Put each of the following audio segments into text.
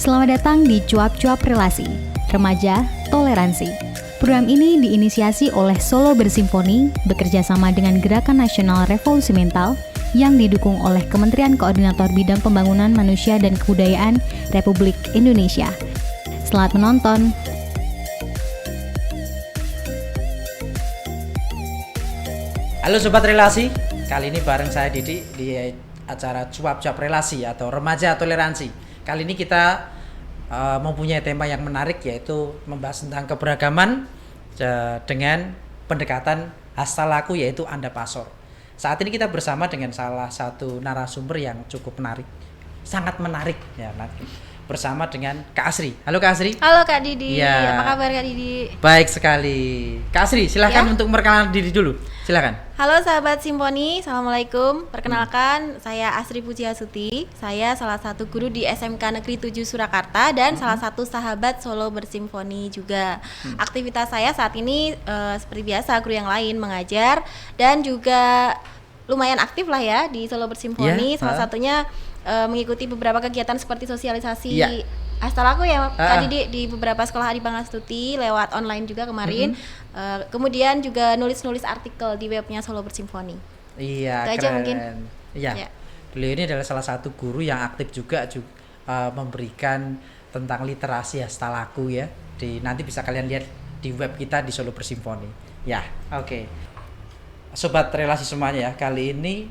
Selamat datang di Cuap-Cuap Relasi, Remaja Toleransi. Program ini diinisiasi oleh Solo Bersimfoni bekerja sama dengan Gerakan Nasional Revolusi Mental yang didukung oleh Kementerian Koordinator Bidang Pembangunan Manusia dan Kebudayaan Republik Indonesia. Selamat menonton. Halo Sobat Relasi, kali ini bareng saya Didi di acara Cuap-Cuap Relasi atau Remaja Toleransi. Kali ini kita mempunyai tema yang menarik, yaitu membahas tentang keberagaman dengan pendekatan hasta laku, yaitu Andapasor. Saat ini kita bersama dengan salah satu narasumber yang cukup menarik, sangat menarik ya, bersama dengan Kak Asri. Halo Kak Asri. Halo Kak Didi. Ya. Apa kabar Kak Didi? Baik sekali. Kak Asri, silahkan untuk memperkenalkan diri dulu. Silakan. Halo sahabat Simponi, Assalamualaikum. Perkenalkan, saya Asri Pujiasuti. Saya salah satu guru di SMK Negeri 7 Surakarta dan salah satu sahabat Solo Bersimfoni juga. Aktivitas saya saat ini seperti biasa, guru yang lain mengajar dan juga lumayan aktif lah ya di Solo Bersimfoni. Salah satunya mengikuti beberapa kegiatan seperti sosialisasi hasta laku ya Kak Didi di beberapa sekolah Adi Pangastuti lewat online juga kemarin. Kemudian juga nulis-nulis artikel di webnya Solo Bersimfoni. Iya, itu keren. aja mungkin. Iya. Beliau ini adalah salah satu guru yang aktif juga memberikan tentang literasi hasta laku ya. Nanti bisa kalian lihat di web kita di Solo Bersimfoni. Ya, oke. Sobat relasi semuanya ya, kali ini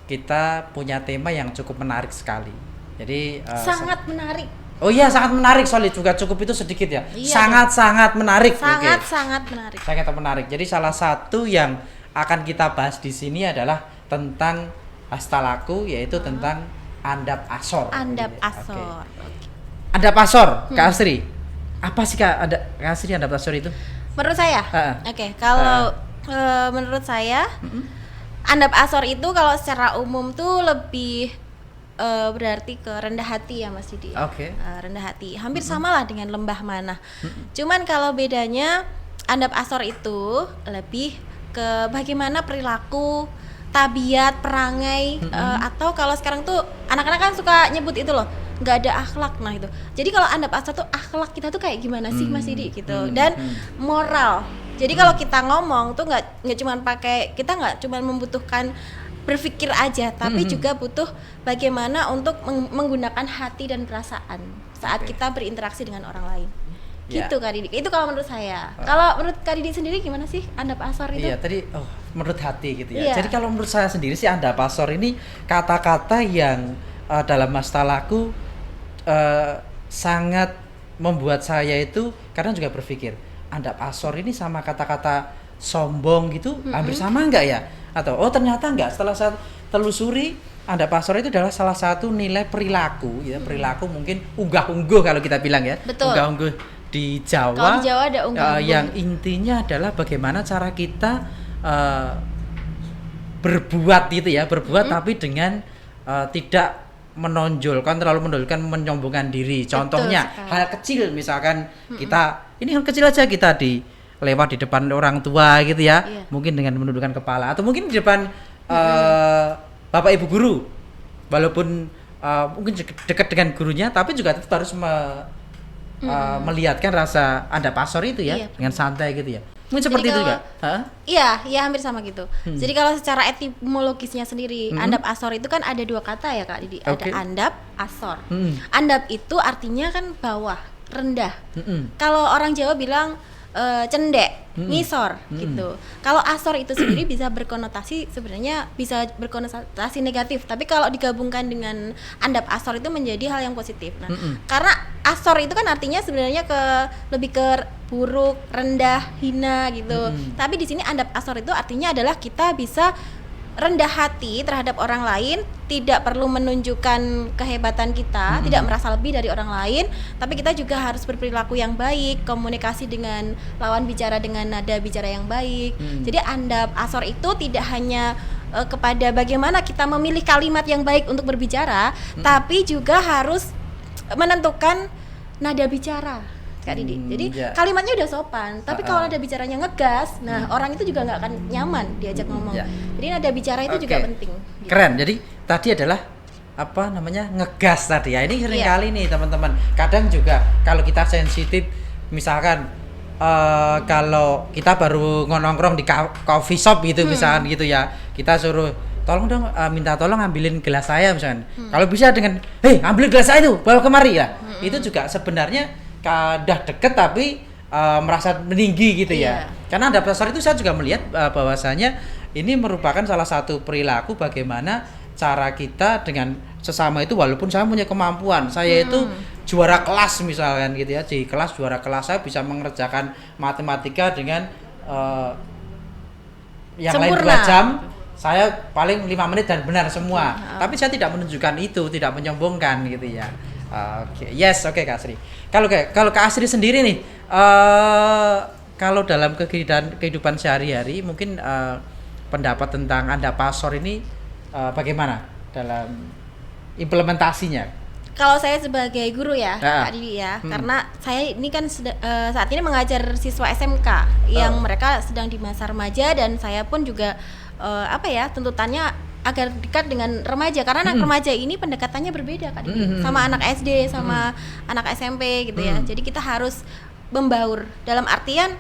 kita punya tema yang cukup menarik sekali. Jadi sangat menarik. Oh iya, sangat menarik, soalnya juga cukup itu sedikit ya. Iya, sangat menarik. Sangat menarik. Sangat menarik. Jadi salah satu yang akan kita bahas di sini adalah tentang hasta laku, yaitu tentang Andapasor. Andapasor. Andapasor, Kak Asri. Apa sih Kak Asri Andapasor itu? Menurut saya? Kalau menurut saya Andapasor itu kalau secara umum tuh lebih berarti ke rendah hati ya Mas Didi. Rendah hati. Hampir samalah dengan lembah manah. Cuman kalau bedanya Andapasor itu lebih ke bagaimana perilaku, tabiat, perangai, atau kalau sekarang tuh anak-anak kan suka nyebut itu loh, nggak ada akhlak. Nah itu. Jadi kalau Andapasor tuh akhlak kita tuh kayak gimana sih Mas Didi gitu. Dan moral. Jadi kalau kita ngomong tuh nggak cuma pakai, kita nggak cuma membutuhkan berpikir aja, tapi juga butuh bagaimana untuk menggunakan hati dan perasaan saat kita berinteraksi dengan orang lain. Gitu Kak Didi. Itu kalau menurut saya. Kalau menurut Kak Didi sendiri gimana sih Andapasor itu? Iya, tadi menurut hati gitu ya. Jadi kalau menurut saya sendiri sih Andapasor ini kata-kata yang dalam hasta laku sangat membuat saya itu kadang juga berpikir, Andapasor ini sama kata-kata sombong gitu hampir sama enggak ya? Atau ternyata enggak, setelah saya telusuri Andapasor itu adalah salah satu nilai perilaku ya, perilaku mungkin unggah-ungguh kalau kita bilang ya. Betul. Unggah-ungguh di Jawa. Kalau di Jawa ada unggah-ungguh. Yang intinya adalah bagaimana cara kita berbuat gitu ya, tapi dengan tidak terlalu menonjolkan menyombongkan diri. Contohnya hal kecil, misalkan kita ini hal kecil aja, kita lewat di depan orang tua gitu ya, mungkin dengan menundukkan kepala, atau mungkin di depan bapak ibu guru, walaupun mungkin dekat dengan gurunya, tapi juga tetap harus melihatkan rasa Andapasor itu ya, dengan santai gitu ya. Mungkin seperti itu juga. Iya, hampir sama gitu. Jadi kalau secara etimologisnya sendiri, Andapasor itu kan ada dua kata ya Kak Didi. Ada andap, asor. Andap itu artinya kan bawah, rendah. Kalau orang Jawa bilang cendek, ngisor gitu. Kalau asor itu sendiri bisa berkonotasi negatif, tapi kalau digabungkan dengan Andapasor itu menjadi hal yang positif. Nah, karena asor itu kan artinya sebenarnya lebih ke buruk, rendah, hina gitu. Tapi di sini Andapasor itu artinya adalah kita bisa rendah hati terhadap orang lain, tidak perlu menunjukkan kehebatan kita, tidak merasa lebih dari orang lain, tapi kita juga harus berperilaku yang baik, komunikasi dengan lawan bicara dengan nada bicara yang baik. Jadi Andapasor itu tidak hanya kepada bagaimana kita memilih kalimat yang baik untuk berbicara, tapi juga harus menentukan nada bicara. Kak Didi. Jadi kalimatnya udah sopan, tapi kalau nada bicaranya ngegas, nah orang itu juga nggak akan nyaman diajak ngomong. Jadi nada bicara itu juga penting. Keren. Jadi tadi adalah ngegas tadi ya. Ini sering kali nih teman-teman. Kadang juga kalau kita sensitif, misalkan kalau kita baru nongkrong di coffee shop gitu misalkan gitu ya, kita suruh tolong dong minta tolong ambilin gelas saya misalkan. Kalau bisa dengan ambil gelas saya itu bawa kemari ya. Itu juga sebenarnya udah deket tapi merasa meninggi gitu ya. Karena ada dasar itu saya juga melihat bahwasanya ini merupakan salah satu perilaku bagaimana cara kita dengan sesama itu, walaupun saya punya kemampuan, saya itu juara kelas misalkan gitu ya, di kelas juara kelas saya bisa mengerjakan matematika dengan yang lain 2 jam, saya paling 5 menit dan benar semua. Tapi saya tidak menunjukkan itu, tidak menyombongkan gitu ya. Oke, Kak Asri. Kalau Kak Asri sendiri nih, kalau dalam kehidupan sehari-hari mungkin pendapat tentang andapasor ini bagaimana dalam implementasinya? Kalau saya sebagai guru ya, Kak Didi ya, karena saya ini kan saat ini mengajar siswa SMK yang mereka sedang di masa remaja, dan saya pun juga tuntutannya agar dekat dengan remaja, karena anak remaja ini pendekatannya berbeda Kak Didi, sama anak SD, sama anak SMP gitu ya. Jadi kita harus membaur dalam artian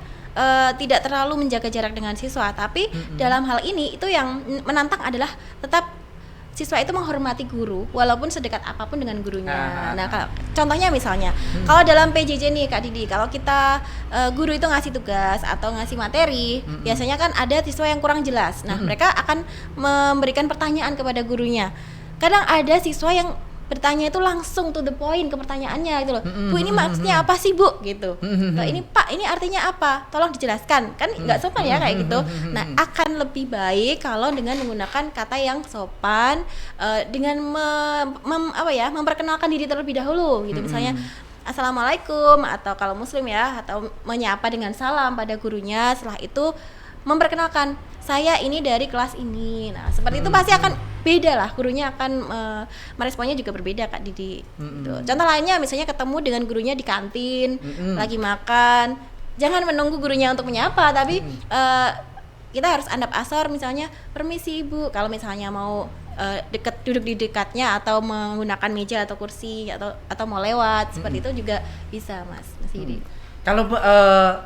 tidak terlalu menjaga jarak dengan siswa, tapi dalam hal ini itu yang menantang adalah tetap siswa itu menghormati guru walaupun sedekat apapun dengan gurunya. Nah, contohnya misalnya kalau dalam PJJ nih Kak Didi, kalau kita guru itu ngasih tugas atau ngasih materi, biasanya kan ada siswa yang kurang jelas. Nah, mereka akan memberikan pertanyaan kepada gurunya. Kadang ada siswa yang bertanya itu langsung to the point ke pertanyaannya gitu loh. Bu, ini maksudnya apa sih Bu gitu. Ini Pak, ini artinya apa? Tolong dijelaskan. Kan nggak sopan ya kayak gitu. Nah, akan lebih baik kalau dengan menggunakan kata yang sopan, dengan memperkenalkan diri terlebih dahulu gitu. Misalnya Assalamualaikum, atau kalau muslim ya, atau menyapa dengan salam pada gurunya. Setelah itu memperkenalkan, saya ini dari kelas ini. Nah, seperti itu pasti akan beda lah, gurunya akan meresponnya juga berbeda Kak Didi. Gitu. Contoh lainnya misalnya ketemu dengan gurunya di kantin, lagi makan, jangan menunggu gurunya untuk menyapa, tapi kita harus andap asor, misalnya permisi Ibu, kalau misalnya mau duduk di dekatnya atau menggunakan meja atau kursi atau mau lewat, seperti itu juga bisa Mas Didi. Kalau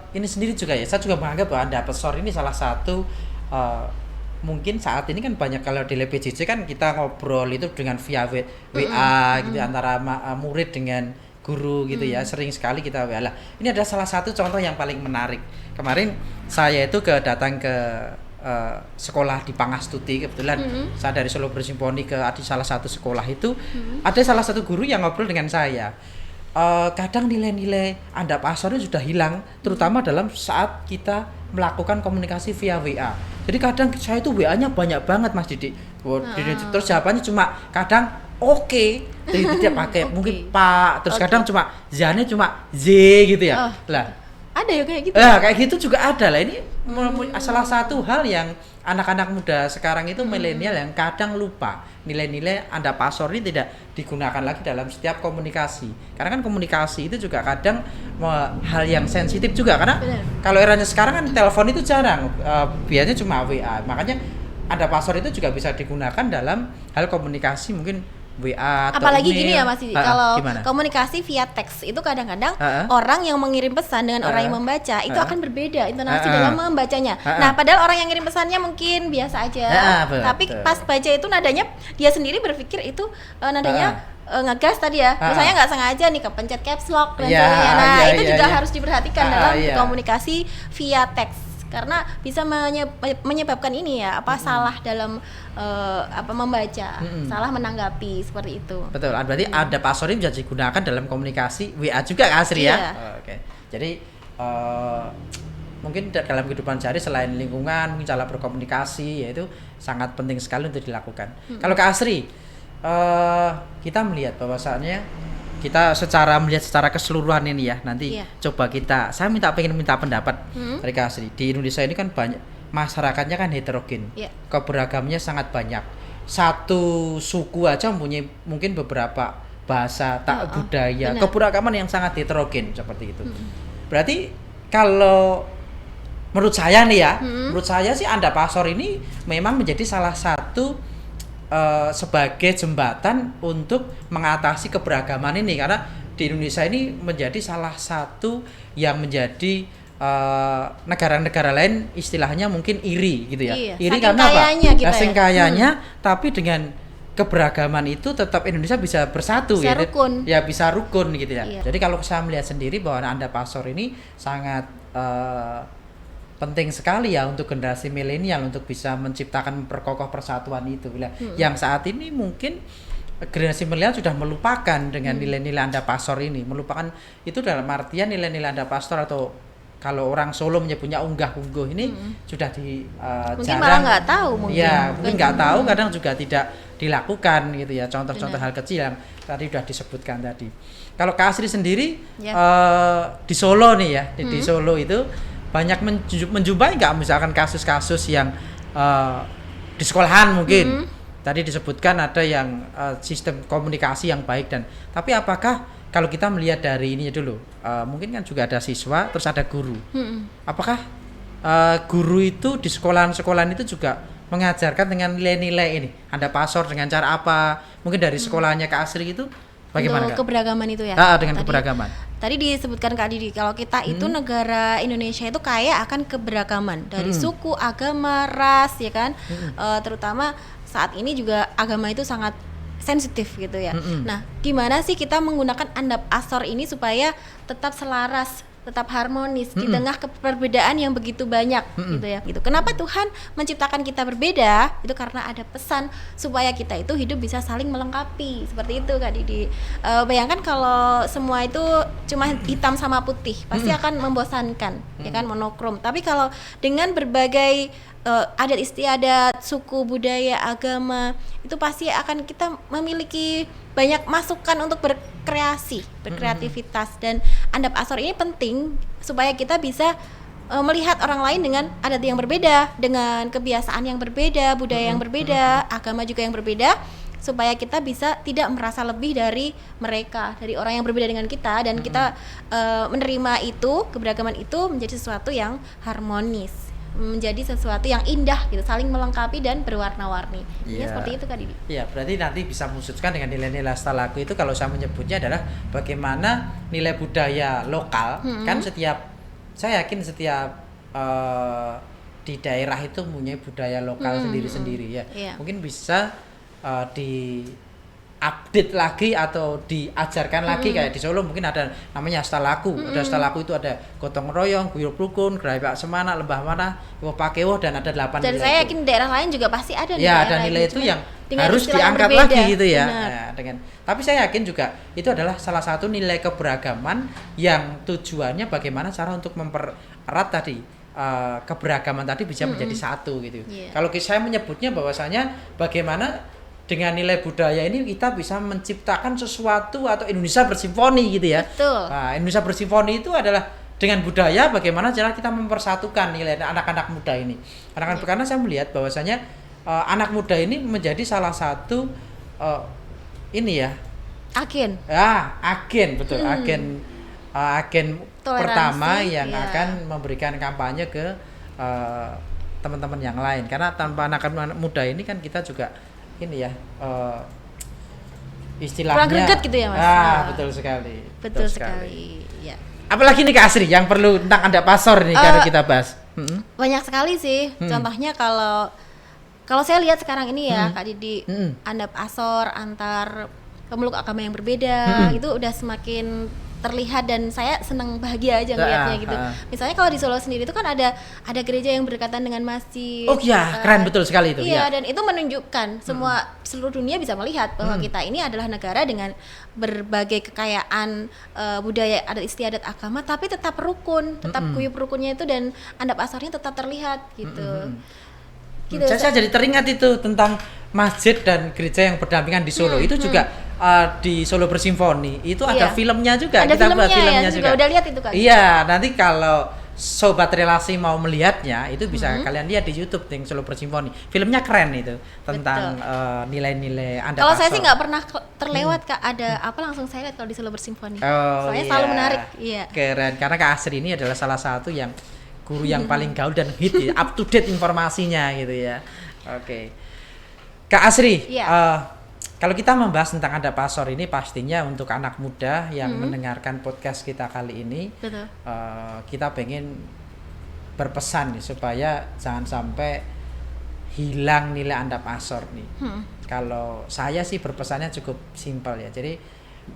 ini sendiri juga ya, saya juga menganggap bahwa andapasor ini salah satu mungkin saat ini kan banyak, kalau di PJJ kan kita ngobrol itu dengan via WA gitu antara murid dengan guru gitu ya, sering sekali kita WA lah. Ini adalah salah satu contoh yang paling menarik. Kemarin saya itu datang ke sekolah di Pangastuti, kebetulan saya dari Solo Bersimponi ke salah satu sekolah itu, ada salah satu guru yang ngobrol dengan saya. Kadang nilai-nilai andapasor sudah hilang, terutama dalam saat kita melakukan komunikasi via WA. Jadi kadang saya itu WA-nya banyak banget Mas Didi. Terus jawabannya cuma kadang oke, tidak pakai mungkin Pak, terus kadang cuma Z-nya cuma Z gitu ya. Lah, ada ya kayak gitu. Nah, kayak gitu juga ada lah. Ini salah satu hal yang anak-anak muda sekarang itu milenial yang kadang lupa nilai-nilai andapasor ini tidak digunakan lagi dalam setiap komunikasi. Karena kan komunikasi itu juga kadang hal yang sensitif juga, karena kalau eranya sekarang kan telepon itu jarang, biasanya cuma WA. Makanya andapasor itu juga bisa digunakan dalam hal komunikasi mungkin WA atau apalagi email. Gini ya Mas Didi, kalau gimana? Komunikasi via teks itu kadang-kadang orang yang mengirim pesan dengan orang yang membaca itu akan berbeda intonasi dalam membacanya. Nah, padahal orang yang ngirim pesannya mungkin biasa aja, tapi pas baca itu nadanya dia sendiri berpikir itu nadanya ngegas tadi ya, misalnya nggak sengaja nih kepencet caps lock dan sebagainya. Nah, itu juga harus diperhatikan dalam komunikasi via teks, karena bisa menyebabkan ini ya, salah dalam membaca, salah menanggapi, seperti itu. Betul, berarti andapasor ini bisa digunakan dalam komunikasi WA juga Kak Asri ya. Oke. Jadi mungkin dalam kehidupan sehari selain lingkungan, mungkin cara berkomunikasi yaitu sangat penting sekali untuk dilakukan. Kalau Kak Asri, kita melihat bahwasannya kita melihat secara keseluruhan ini ya, nanti coba saya pengen minta pendapat dari Kak Asri. Di Indonesia ini kan banyak masyarakatnya kan heterogen, keberagamannya sangat banyak. Satu suku aja mempunyai mungkin beberapa bahasa, budaya, keberagaman yang sangat heterogen seperti itu. Berarti kalau menurut saya nih ya, menurut saya sih andapasor ini memang menjadi salah satu sebagai jembatan untuk mengatasi keberagaman ini, karena di Indonesia ini menjadi salah satu yang menjadi negara-negara lain istilahnya mungkin iri gitu ya. Iya, iri saking karena apa? Saking ya. kayanya, tapi dengan keberagaman itu tetap Indonesia bisa bersatu bisa gitu. Rukun. Ya bisa rukun gitu ya. Iya. Jadi kalau saya melihat sendiri bahwa Anda Pasor ini sangat penting sekali ya untuk generasi milenial untuk bisa menciptakan memperkokoh persatuan itu. Yang saat ini mungkin generasi milenial sudah melupakan dengan nilai-nilai Anda Pasor ini, melupakan itu dalam artian nilai-nilai Anda Pasor, atau kalau orang Solo menyebutnya unggah-ungguh ini sudah mungkin jarang, malah nggak tahu mungkin. Ya, mungkin nggak tahu, kadang juga tidak dilakukan gitu ya. Contoh-contoh hal kecil yang tadi sudah disebutkan tadi. Kalau Kak Asri sendiri di Solo nih ya, di Solo itu banyak menjumpai nggak misalkan kasus-kasus yang di sekolahan mungkin tadi disebutkan ada yang sistem komunikasi yang baik, dan tapi apakah kalau kita melihat dari ini dulu, mungkin kan juga ada siswa, terus ada guru. Apakah guru itu di sekolahan-sekolahan itu juga mengajarkan dengan nilai-nilai ini? Anda Pasor dengan cara apa? Mungkin dari sekolahnya Kak Asri itu bagaimana? Untuk keberagaman itu ya? Dengan keberagaman. Tadi disebutkan Kak Didi, kalau kita itu negara Indonesia itu kaya akan keberagaman dari suku, agama, ras, ya kan? Terutama saat ini juga agama itu sangat sensitif gitu ya. Nah, gimana sih kita menggunakan Andap Asor ini supaya tetap selaras, tetap harmonis di tengah perbedaan yang begitu banyak gitu ya. Gitu. Kenapa Tuhan menciptakan kita berbeda? Itu karena ada pesan supaya kita itu hidup bisa saling melengkapi. Seperti itu Kak Didi. Bayangkan kalau semua itu cuma hitam sama putih, pasti akan membosankan, ya kan, monokrom. Tapi kalau dengan berbagai adat istiadat, suku, budaya, agama, itu pasti akan kita memiliki banyak masukan untuk berkreasi, berkreativitas. Dan Andap Asor ini penting supaya kita bisa melihat orang lain dengan adat yang berbeda, dengan kebiasaan yang berbeda, budaya yang berbeda, agama juga yang berbeda, supaya kita bisa tidak merasa lebih dari mereka, dari orang yang berbeda dengan kita, dan kita menerima itu, keberagaman itu menjadi sesuatu yang harmonis, menjadi sesuatu yang indah gitu, saling melengkapi dan berwarna-warni. Ya, seperti itu Kak Didi. Iya, berarti nanti bisa mewujudkan dengan nilai-nilai Astalaku itu, kalau saya menyebutnya adalah bagaimana nilai budaya lokal. Kan saya yakin setiap di daerah itu punya budaya lokal sendiri-sendiri ya. Mungkin bisa di update lagi atau diajarkan lagi, kayak di Solo mungkin ada namanya Astalaku. Ada Astalaku itu ada gotong royong, guyub rukun, gerai Pak Semana, lembah mana, Iwo Pakewo, dan ada 8 dan nilai. Dan saya yakin daerah lain juga pasti ada. Ya, ada nilai itu yang harus diangkat lagi gitu ya. Nah, tapi saya yakin juga itu adalah salah satu nilai keberagaman yang tujuannya bagaimana cara untuk mempererat tadi keberagaman tadi bisa menjadi satu gitu. Kalau saya menyebutnya bahwasanya bagaimana dengan nilai budaya ini kita bisa menciptakan sesuatu, atau Indonesia bersimfoni gitu ya. Betul. Nah, Indonesia bersimfoni itu adalah dengan budaya, bagaimana cara kita mempersatukan nilai anak-anak muda ini. Karena saya melihat bahwasanya anak muda ini menjadi salah satu ini ya. Agen. Agen, betul. Agen pertama yang akan memberikan kampanye ke teman-teman yang lain. Karena tanpa anak muda ini kan kita juga ini ya, istilahnya kurang greget gitu ya Mas. Betul sekali. Betul sekali. Ya. Apalagi nih Kak Asri yang perlu tentang Andap Pasor nih kalau kita bahas. Banyak sekali sih. Contohnya kalau saya lihat sekarang ini ya Kak Didi, Andap Asor antar pemeluk agama yang berbeda itu udah semakin terlihat, dan saya senang, bahagia aja ngeliatnya gitu. Misalnya kalau di Solo sendiri itu kan ada gereja yang berdekatan dengan masjid. Oh iya, keren, betul sekali itu. Iya, dan itu menunjukkan seluruh dunia bisa melihat bahwa kita ini adalah negara dengan berbagai kekayaan budaya, adat istiadat, agama, tapi tetap rukun, tetap guyub rukunnya itu, dan Andap Asornya tetap terlihat gitu. Gitu. Saya jadi teringat itu tentang masjid dan gereja yang berdampingan di Solo. Itu juga di Solo Bersimfoni itu ada filmnya juga. Ada kita buat filmnya juga. Udah lihat itu kan? Iya, nanti kalau Sobat Relasi mau melihatnya itu bisa kalian lihat di YouTube yang Solo Bersimfoni. Filmnya keren itu tentang nilai-nilai Andap Asor. Kalau saya sih nggak pernah terlewat Kak, ada apa langsung saya lihat kalau di Solo Bersimfoni. Soalnya selalu menarik. Iya. Keren, karena Kak Asri ini adalah salah satu yang guru yang paling gaul dan hit ya, up to date informasinya gitu ya. Oke. Kak Asri, Iya. kalau kita membahas tentang adab asor ini pastinya untuk anak muda yang mendengarkan podcast kita kali ini, Betul. Kita pengen berpesan nih supaya jangan sampai hilang nilai adab asor nih. Kalau saya sih berpesannya cukup simpel ya. Jadi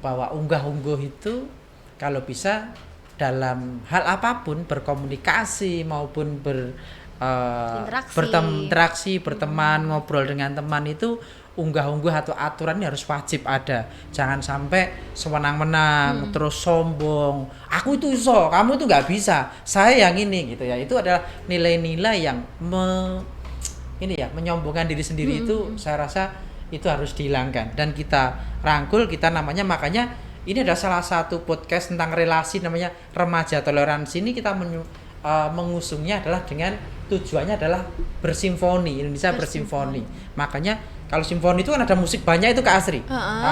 bahwa unggah-ungguh itu kalau bisa dalam hal apapun berkomunikasi maupun berinteraksi, berteman, ngobrol dengan teman itu unggah-ungguh atau aturan ini harus wajib ada. Jangan sampai sewenang-wenang terus sombong. Aku itu iso, kamu itu nggak bisa. Saya yang ini gitu ya. Itu adalah nilai-nilai yang menyombongkan diri sendiri itu saya rasa itu harus dihilangkan dan kita rangkul, kita namanya makanya ini adalah salah satu podcast tentang relasi namanya Remaja Toleransi. Ini kita mengusungnya adalah dengan tujuannya adalah bersimfoni, Indonesia bersimfoni. Makanya kalau simfoni itu kan ada musik banyak itu Kak Asri.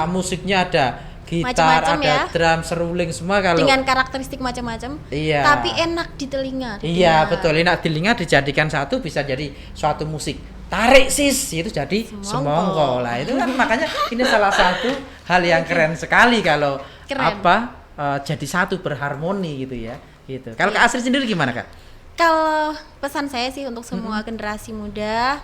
Musiknya ada gitar, macam-macam ada ya. drum, seruling semua kalau Dengan karakteristik macam-macam. Iya. Tapi enak di telinga. Iya, betul. Enak di telinga dijadikan satu bisa jadi suatu musik. Tarik sis itu jadi semongko lah. Itu kan makanya ini salah satu hal yang keren sekali kalau jadi satu berharmoni gitu ya. Gitu. Kalau Kak Asri sendiri gimana Kak? Kalau pesan saya sih untuk semua generasi muda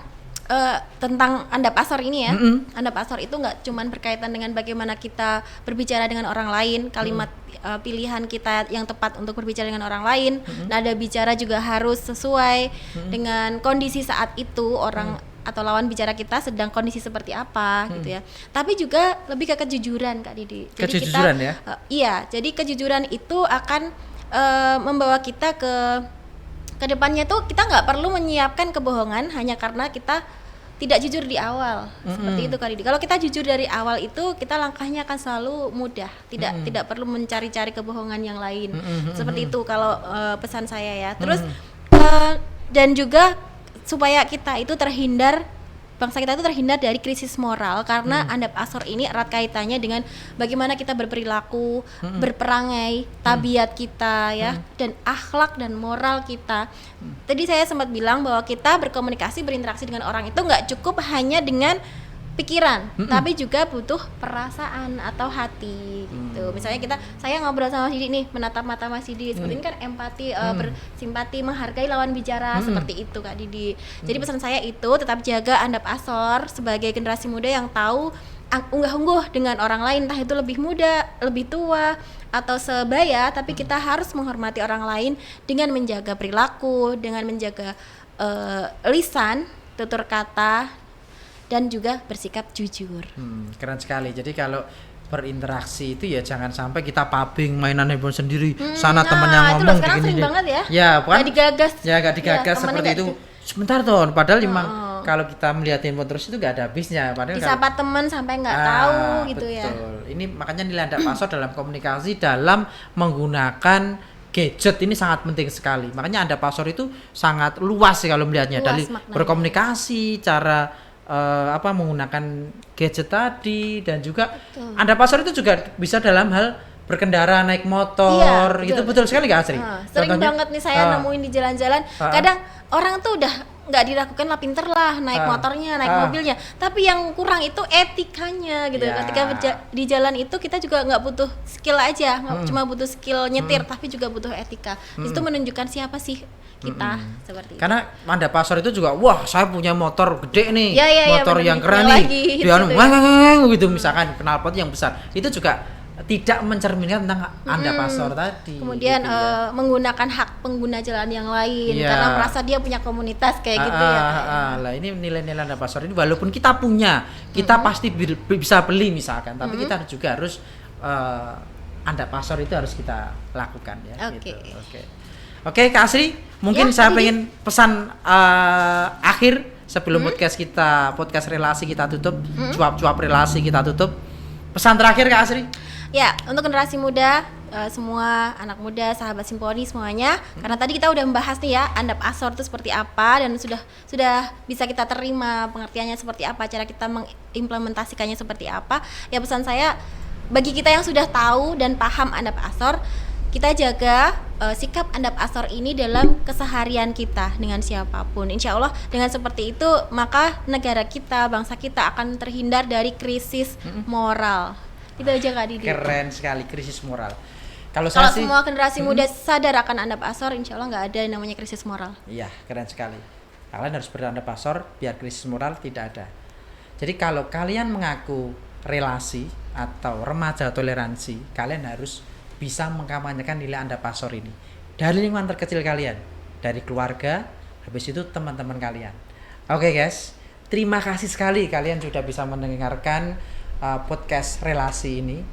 tentang andap asor ini ya. Andap asor itu nggak cuman berkaitan dengan bagaimana kita berbicara dengan orang lain, kalimat pilihan kita yang tepat untuk berbicara dengan orang lain, nada bicara juga harus sesuai dengan kondisi saat itu orang atau lawan bicara kita sedang kondisi seperti apa gitu ya. Tapi juga lebih ke kejujuran Kak Didi. Jadi kejujuran kita, ya? Iya, jadi kejujuran itu akan membawa kita ke depannya tuh kita nggak perlu menyiapkan kebohongan hanya karena kita tidak jujur di awal. Seperti itu Kak Didi. Kalau kita jujur dari awal itu kita langkahnya akan selalu mudah, tidak perlu mencari-cari kebohongan yang lain. Seperti itu kalau pesan saya ya. Terus dan juga supaya kita itu bangsa kita itu terhindar dari krisis moral karena andap asor ini erat kaitannya dengan bagaimana kita berperilaku, berperangai, tabiat kita ya, dan akhlak dan moral kita. Tadi saya sempat bilang bahwa kita berkomunikasi, berinteraksi dengan orang itu nggak cukup hanya dengan pikiran, tapi juga butuh perasaan atau hati gitu. Misalnya saya ngobrol sama Mas Didi nih, menatap mata Mas Didi, seperti ini kan empati, bersimpati, menghargai lawan bicara, seperti itu Kak Didi. Jadi pesan saya itu tetap jaga andap asor sebagai generasi muda yang tahu unggah-ungguh dengan orang lain, entah itu lebih muda, lebih tua, atau sebaya, tapi kita harus menghormati orang lain dengan menjaga perilaku, dengan menjaga lisan, tutur kata, dan juga bersikap jujur. Keren sekali. Jadi kalau berinteraksi itu ya jangan sampai kita pabing mainan handphone sendiri. Sana temannya ngomong sekarang begini. sering banget ya. Ya, bukan? Gak digagas. Ya, gak digagas seperti itu. Sebentar Ton, padahal memang kalau kita melihat handphone terus itu gak ada habisnya. Padahal disapa teman sampai nggak tahu gitu betul. Ya. Ini makanya nilai andap asor dalam komunikasi, dalam menggunakan gadget ini sangat penting sekali. Makanya andap asor itu sangat luas sih kalau melihatnya. Dari berkomunikasi, cara menggunakan gadget tadi, dan juga andap asor itu juga bisa dalam hal berkendara, naik motor. Itu betul sekali Kak Asri. Sering banget nih saya nemuin di jalan-jalan. Kadang orang tuh udah nggak dilakukan lah, pinter lah naik motornya, naik mobilnya, tapi yang kurang itu etikanya gitu. Ketika di jalan itu kita juga nggak butuh skill aja, nggak cuma butuh skill nyetir, tapi juga butuh etika. Itu menunjukkan siapa sih kita, seperti karena andap asor itu juga, wah saya punya motor gede nih, motor yang keren nih, dia gitu misalkan knalpot yang besar, itu juga tidak mencerminkan tentang andap asor tadi. Kemudian gitu menggunakan hak pengguna jalan yang lain karena merasa dia punya komunitas kayak gitu ya. Lah ini nilai-nilai andap asor ini walaupun kita punya, kita pasti bisa beli misalkan, tapi kita juga harus andap asor itu harus kita lakukan ya. Oke, Kak Asri, mungkin saya pengen pesan akhir sebelum podcast relasi kita tutup, cuap-cuap relasi kita tutup. Pesan terakhir Kak Asri. Ya, untuk generasi muda, semua anak muda, sahabat Simponi semuanya, karena tadi kita udah membahas nih ya, andap asor itu seperti apa dan sudah bisa kita terima pengertiannya seperti apa, cara kita mengimplementasikannya seperti apa. Ya pesan saya bagi kita yang sudah tahu dan paham andap asor, kita jaga sikap Andap Asor ini dalam keseharian kita dengan siapapun. Insya Allah dengan seperti itu maka negara kita, bangsa kita akan terhindar dari krisis moral. Itu aja Kak Didi. Keren sekali, krisis moral. Kalau semua generasi muda sadar akan Andap Asor, insya Allah nggak ada yang namanya krisis moral. Iya, keren sekali. Kalian harus berandap asor biar krisis moral tidak ada. Jadi kalau kalian mengaku relasi atau remaja toleransi, kalian harus bisa mengkampanyekan nilai andap asor ini dari lingkungan terkecil kalian, dari keluarga, habis itu teman-teman kalian. Oke guys, terima kasih sekali kalian sudah bisa mendengarkan podcast relasi ini.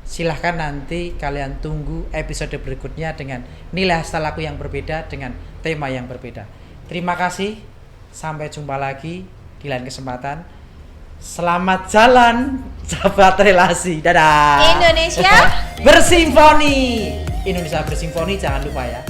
Silahkan nanti kalian tunggu episode berikutnya dengan nilai hasta laku yang berbeda, dengan tema yang berbeda. Terima kasih, sampai jumpa lagi di lain kesempatan. Selamat jalan sahabat relasi. Dadah. Indonesia bersimfoni. Indonesia bersimfoni, jangan lupa ya.